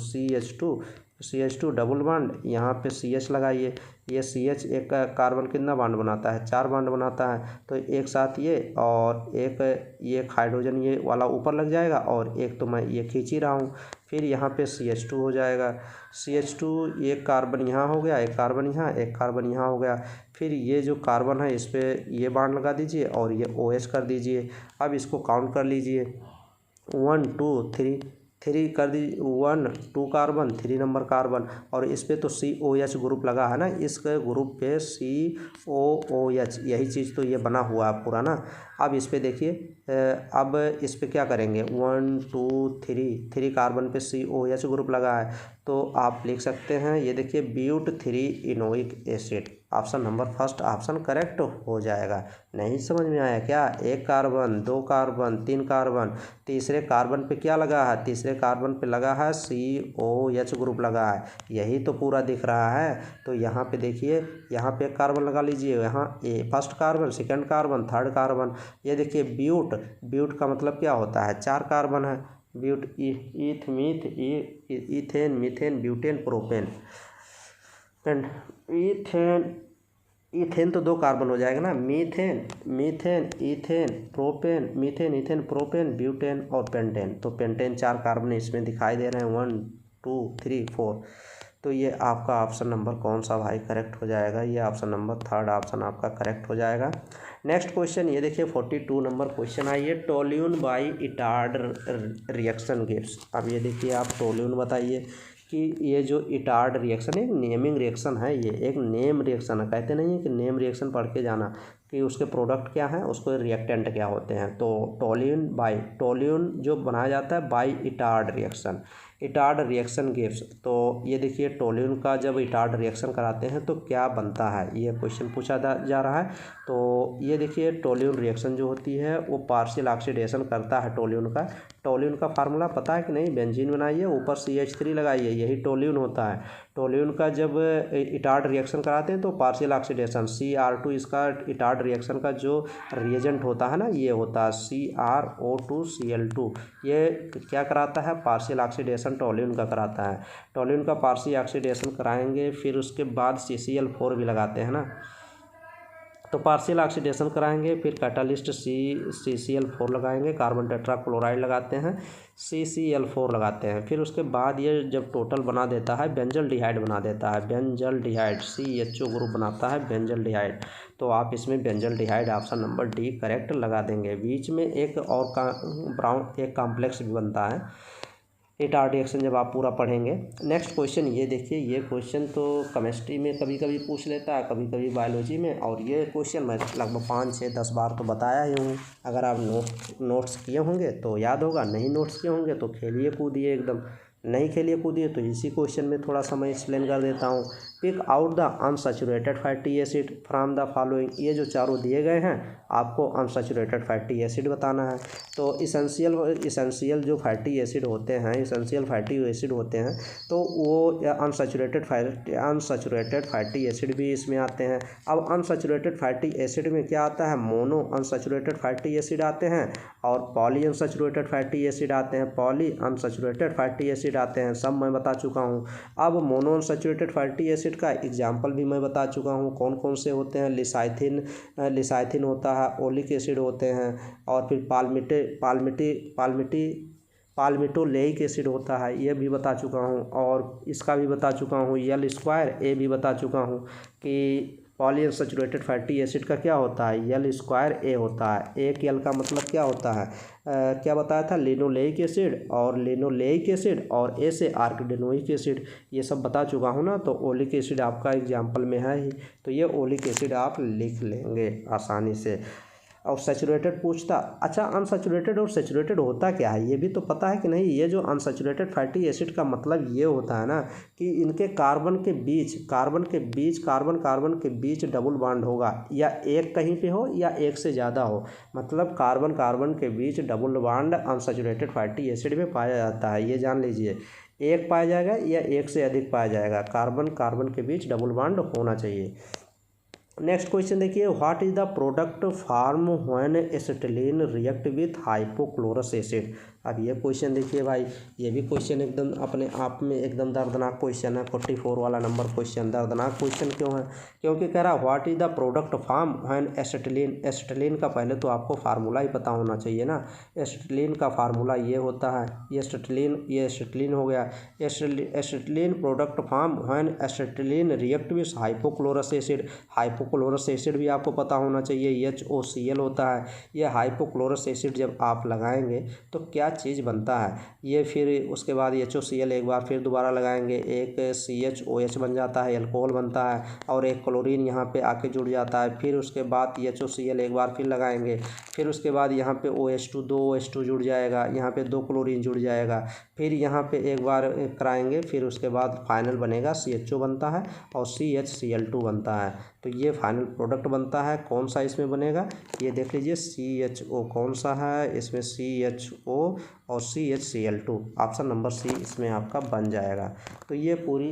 CH2 डबल बॉन्ड, यहाँ पे CH लगाइए। ये CH एक कार्बन कितना बॉन्ड बनाता है, 4 बॉन्ड बनाता है, तो एक साथ ये और एक हाइड्रोजन ये वाला ऊपर लग जाएगा, और एक तो मैं ये खींच ही रहा हूँ। फिर यहाँ पे CH2 हो जाएगा। CH2 एक कार्बन यहाँ हो गया, एक कार्बन यहाँ, एक कार्बन यहाँ हो गया। फिर ये जो कार्बन है इस पर ये बॉन्ड लगा दीजिए और ये OH कर दीजिए। अब इसको काउंट कर लीजिए, 1 2 3 कर दीजिए, 1 2 कार्बन, 3 नंबर कार्बन, और इस पर तो COH ग्रुप लगा है ना, इस ग्रुप पे COOH, यही चीज़ तो ये बना हुआ है पूरा ना। अब इस पे देखिए, अब इस पे क्या करेंगे, 1 2 3 कार्बन पे COH ग्रुप लगा है, तो आप लिख सकते हैं, ये देखिए but 3 enoic acid. Option number first option correct हो जाएगा। नहीं समझ में आया क्या, 1 कार्बन, 2 कार्बन, 3 कार्बन, तीसरे कार्बन पे क्या लगा है, तीसरे कार्बन पे लगा है COH ग्रुप लगा है, यही तो पूरा दिख रहा है। तो यहाँ पे देखिए, यहाँ पे 1 कार्बन लगा लीजिए, यहाँ first carbon, second carbon, third carbon. ये देखिए ब्यूट का मतलब क्या होता है, 4 कार्बन है, ब्यूट ethane methane butane propane and ethane तो 2 कार्बन हो जाएगा ना, methane ethane propane, methane ethane propane butane और पेंटेन। तो पेंटेन 4 कार्बन इसमें दिखाई दे रहे हैं, 1 2 3 4। तो ये आपका ऑप्शन नंबर कौन सा भाई करेक्ट हो जाएगा, ये ऑप्शन नंबर थर्ड ऑप्शन आपका करेक्ट हो जाएगा। नेक्स्ट क्वेश्चन ये देखिए 42 नंबर क्वेश्चन आइए, toluene by Etard reaction gives. अब ये देखिए आप टोल्यून बताइए कि ये जो इटार्ड रिएक्शन है, एक नेमिंग रिएक्शन है, ये एक नेम रिएक्शन है। कहते नहीं है कि नेम रिएक्शन पढ़ के जाना कि उसके प्रोडक्ट क्या हैं, उसको रिएक्टेंट क्या होते हैं। तो टोल्यून जो बनाया जाता है बाई इटार्ड रिएक्शन गिव्स। तो ये देखिए टोल्यून का जब इटार्ड रिएक्शन कराते हैं तो क्या बनता है, ये क्वेश्चन पूछा जा रहा है। तो ये देखिए टोल्यून रिएक्शन जो होती है वो पार्शियल ऑक्सीडेशन करता है टोल्यून का फार्मूला पता है कि नहीं, बेंजीन बनाइए, ऊपर CH3 लगाइए, यही टोल्यून होता है। टोल्यून का जब इटार्ड रिएक्शन कराते हैं तो पार्शियल ऑक्सीडेशन CR2, इसका इटार्ड रिएक्शन का जो रिएजेंट होता है ना, ये होता है CrO2Cl2। ये क्या कराता है, पार्शियल ऑक्सीडेशन टोल्यून का कराता है। टोल्यून का पार्शियल ऑक्सीडेशन कराएंगे, फिर उसके बाद CCl4 भी लगाते हैं ना, तो पार्शियल ऑक्सीडेशन कराएंगे, फिर कैटालिस्ट CCl4 लगाएंगे, कार्बन टेट्राक्लोराइड लगाते हैं, CCl4 लगाते हैं। फिर उसके बाद ये जब टोटल बना देता है बेंजल्डिहाइड बना देता है, बेंजल्डिहाइड CHO ग्रुप बनाता है बेंजल्डिहाइड। तो आप इसमें benzaldehyde option number D correct लगा देंगे। बीच में एक और एक कॉम्प्लेक्स भी बनता है इटार्ड रिएक्शन जब आप पूरा पढ़ेंगे। नेक्स्ट क्वेश्चन ये देखिए, ये क्वेश्चन तो केमिस्ट्री में कभी कभी पूछ लेता है, कभी कभी बायोलॉजी में, और ये क्वेश्चन मैं लगभग 5 6 10 बार तो बताया ही हूँ। अगर आप नोट्स किए होंगे तो याद होगा, नहीं नोट्स किए होंगे तो खेलिए कूदिए एकदम। नहीं खेलिए कूदिए तो इसी क्वेश्चन में थोड़ा सा मैं एक्सप्लेन कर देता हूँ। Pick out the unsaturated fatty acid from the following, ये जो चारों दिए गए हैं आपको अनसैचुरेटेड फैटी एसिड बताना है। तो इसेंशियल जो फैटी एसिड होते हैं, इसेंशियल फैटी एसिड होते हैं तो वो अनसैचुरेटेड फैटी एसिड भी इसमें आते हैं। अब अनसैचुरेटेड फैटी एसिड में क्या आता है, मोनो अनसैचुरेटेड फैटी एसिड आते हैं और पॉली अनसैचुरेटेड फैटी एसिड आते हैं, पॉली अनसैचुरेटेड फैटी एसिड आते हैं, सब मैं बता चुका हूँ। अब मोनो अनसैचुरेटेड फैटी एसिड का एग्जाम्पल भी मैं बता चुका हूँ कौन कौन से होते हैं। लिसाइथिन होता है, ओलिक एसिड होते हैं, और फिर पाल्मिटोलेइक एसिड होता है, ये भी बता चुका हूँ। और इसका भी बता चुका हूँ यल स्क्वायर, ए भी बता चुका हूँ कि पॉली अनसैचुरेटेड फैटी एसिड का क्या होता है, यल स्क्वायर ए होता है। एक यल का मतलब क्या होता है, क्या बताया था, लिनोलेइक एसिड और लिनोलेइक एसिड, और ए से आर्किडेनोइक एसिड, ये सब बता चुका हूँ ना। तो ओलिक एसिड आपका एग्जाम्पल में है ही, तो ये ओलिक एसिड आप लिख लेंगे आसानी से। और सैचुरेटेड पूछता, अच्छा अनसैचुरेटेड और सैचुरेटेड होता क्या है ये भी तो पता है कि नहीं। ये जो अनसैचुरेटेड फैटी एसिड का मतलब ये होता है ना कि इनके कार्बन के बीच डबल बॉन्ड होगा, या एक कहीं पे हो या एक से ज़्यादा हो, मतलब कार्बन के बीच double bond unsaturated fatty acid में पाया जाता है। ये जान लीजिए, एक पाया जाएगा या एक से अधिक पाया जाएगा, कार्बन के बीच डबल बॉन्ड होना चाहिए। नेक्स्ट क्वेश्चन देखिए, what is the product form when acetylene react with hypochlorous acid. अब ये क्वेश्चन देखिए भाई, ये भी क्वेश्चन एकदम अपने आप में एकदम दर्दनाक क्वेश्चन है। 44 वाला नंबर क्वेश्चन दर्दनाक क्वेश्चन क्यों है, क्योंकि कह रहा what is the product form when acetylene. Acetylene का पहले तो आपको फार्मूला ही पता होना चाहिए ना। एसिटिलीन का फार्मूला ये होता है, ये एसिटिलीन हो गया। Acetylene product form when acetylene react with hypochlorous acid. Hypochlorous acid भी आपको पता होना चाहिए, HOCl होता है। ये हाइपोक्लोरस एसिड जब आप लगाएंगे तो क्या चीज़ बनता है, ये फिर उसके बाद HOCl एक बार फिर दोबारा लगाएंगे, एक CHOH बन जाता है, अल्कोहल बनता है, और एक क्लोरीन यहाँ पे आके जुड़ जाता है। फिर उसके बाद HOCl एक बार फिर लगाएंगे, फिर उसके बाद यहाँ पे OH2 दो OH2 जुड़ जाएगा, यहाँ पे 2 क्लोरीन जुड़ जाएगा, फिर यहाँ पे एक बार कराएंगे, फिर उसके बाद फाइनल बनेगा CHO बनता है और CHCl2 बनता है। तो ये फाइनल प्रोडक्ट बनता है, कौन सा इसमें बनेगा ये देख लीजिए, CHO कौन सा है इसमें, CHO और CHCl2, ऑप्शन नंबर सी इसमें आपका बन जाएगा। तो ये पूरी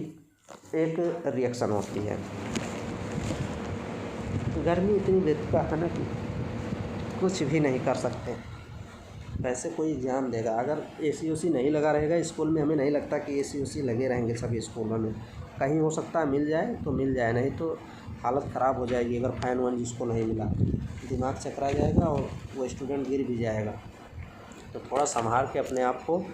एक रिएक्शन होती है। गर्मी इतनी बेतुका है ना कि कुछ भी नहीं कर सकते। वैसे कोई एग्ज़ाम देगा अगर AC नहीं लगा रहेगा स्कूल में, हमें नहीं लगता कि AC लगे रहेंगे सभी स्कूलों में। कहीं हो सकता है मिल जाए तो मिल जाए, नहीं तो हालत ख़राब हो जाएगी। अगर फैन वन जिसको नहीं मिला दिमाग चकरा जाएगा और वो स्टूडेंट गिर भी जाएगा। तो थोड़ा संभाल के अपने आप को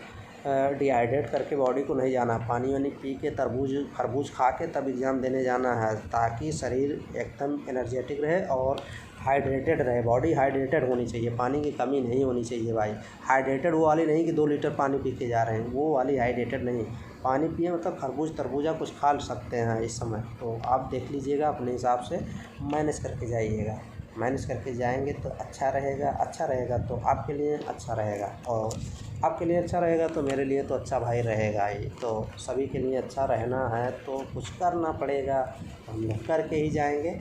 डिहाइड्रेट करके बॉडी को नहीं जाना, पानी वानी पी के खरबूज खा के तब एग्ज़ाम देने जाना है, ताकि शरीर एकदम एनर्जेटिक रहे और हाइड्रेटेड रहे। बॉडी हाइड्रेटेड होनी चाहिए, पानी की कमी नहीं होनी चाहिए भाई। हाइड्रेटेड वो वाली नहीं कि 2 लीटर पानी पी के जा रहे हैं, वो वाली हाइड्रेटेड नहीं। पानी पिए मतलब खरबूज तरबूजा कुछ खा सकते हैं इस समय। तो आप देख लीजिएगा अपने हिसाब से मैनेज करके जाइएगा, मैनेज करके जाएंगे तो अच्छा रहेगा तो आपके लिए अच्छा रहेगा, और आपके लिए अच्छा रहेगा तो मेरे लिए तो अच्छा भाई रहेगा ही। तो सभी के लिए अच्छा रहना है तो कुछ करना पड़ेगा, हम लोग करके ही जाएंगे।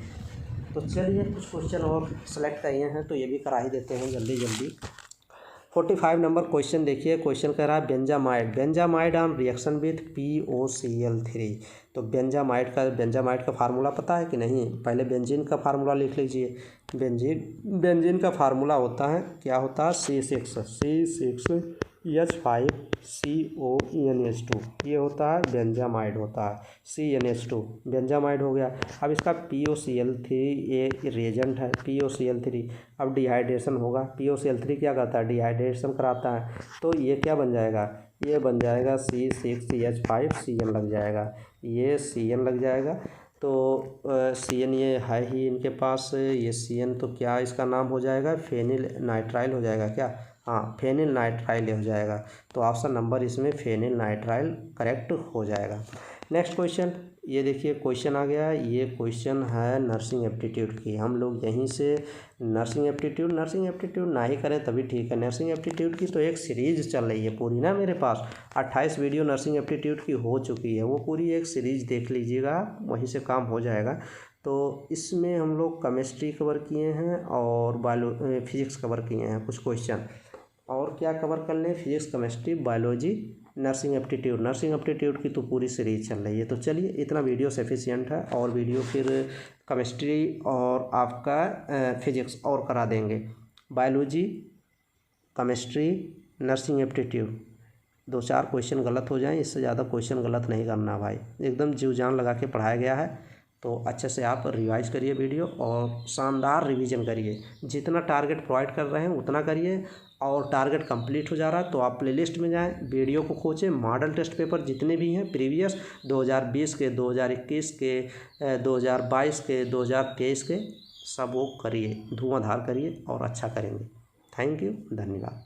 तो चलिए कुछ क्वेश्चन और सेलेक्ट किए हैं तो ये भी करा ही देते हैं जल्दी जल्दी। 45 नंबर क्वेश्चन देखिए, क्वेश्चन कह रहा है benzamide on reaction with POCl3। तो बेंजामाइड का फार्मूला पता है कि नहीं, पहले बेंजीन का फार्मूला लिख लीजिए। बेंजीन का फार्मूला होता है, क्या होता है, C6H5CONH2, ये होता है बेंजामाइड होता है, CNH2 बेंजामाइड हो गया। अब इसका POCl3 ये रिएजेंट है, POCl3। अब डिहाइड्रेशन होगा, POCl3 क्या करता है, डिहाइड्रेशन कराता है। तो ये क्या बन जाएगा, ये बन जाएगा C6CH5CN लग जाएगा, ये CN लग जाएगा। तो CN ये है ही इनके पास, ये CN तो क्या इसका नाम हो जाएगा, फेनिल नाइट्राइल हो जाएगा क्या, हाँ फेनिल नाइट्राइल हो जाएगा। तो ऑप्शन नंबर इसमें फेनिल नाइट्राइल करेक्ट हो जाएगा। नेक्स्ट क्वेश्चन, ये देखिए क्वेश्चन आ गया। ये क्वेश्चन है नर्सिंग एप्टीट्यूड की। हम लोग यहीं से नर्सिंग एप्टीट्यूड ना ही करें तभी ठीक है। नर्सिंग एप्टीट्यूड की तो एक सीरीज़ चल रही है पूरी ना, मेरे पास 28 वीडियो नर्सिंग एप्टीट्यूड की हो चुकी है, वो पूरी एक सीरीज़ देख लीजिएगा, वहीं से काम हो जाएगा। तो इसमें हम लोग केमिस्ट्री कवर किए हैं और फिजिक्स कवर किए हैं कुछ क्वेश्चन, और क्या कवर कर लें, physics, chemistry, biology, nursing aptitude की तो पूरी सीरीज चल रही है। तो चलिए इतना वीडियो सफिशिएंट है, और वीडियो फिर केमिस्ट्री और आपका फिजिक्स और करा देंगे। Biology, chemistry, nursing aptitude 2-4 question गलत हो जाएं, इससे ज़्यादा क्वेश्चन गलत नहीं करना भाई, एकदम जीव जान लगा के पढ़ाया गया है। तो अच्छे से आप रिवाइज करिए वीडियो और शानदार रिवीजन करिए। जितना टारगेट प्रोवाइड कर रहे हैं उतना करिए, और टारगेट कंप्लीट हो जा रहा है तो आप प्लेलिस्ट में जाएं, वीडियो को खोजें, मॉडल टेस्ट पेपर जितने भी हैं प्रीवियस 2020 के, 2021 के, 2022 के, 2023 के, सब वो करिए, धुआंधार करिए और अच्छा करेंगे। थैंक यू, धन्यवाद।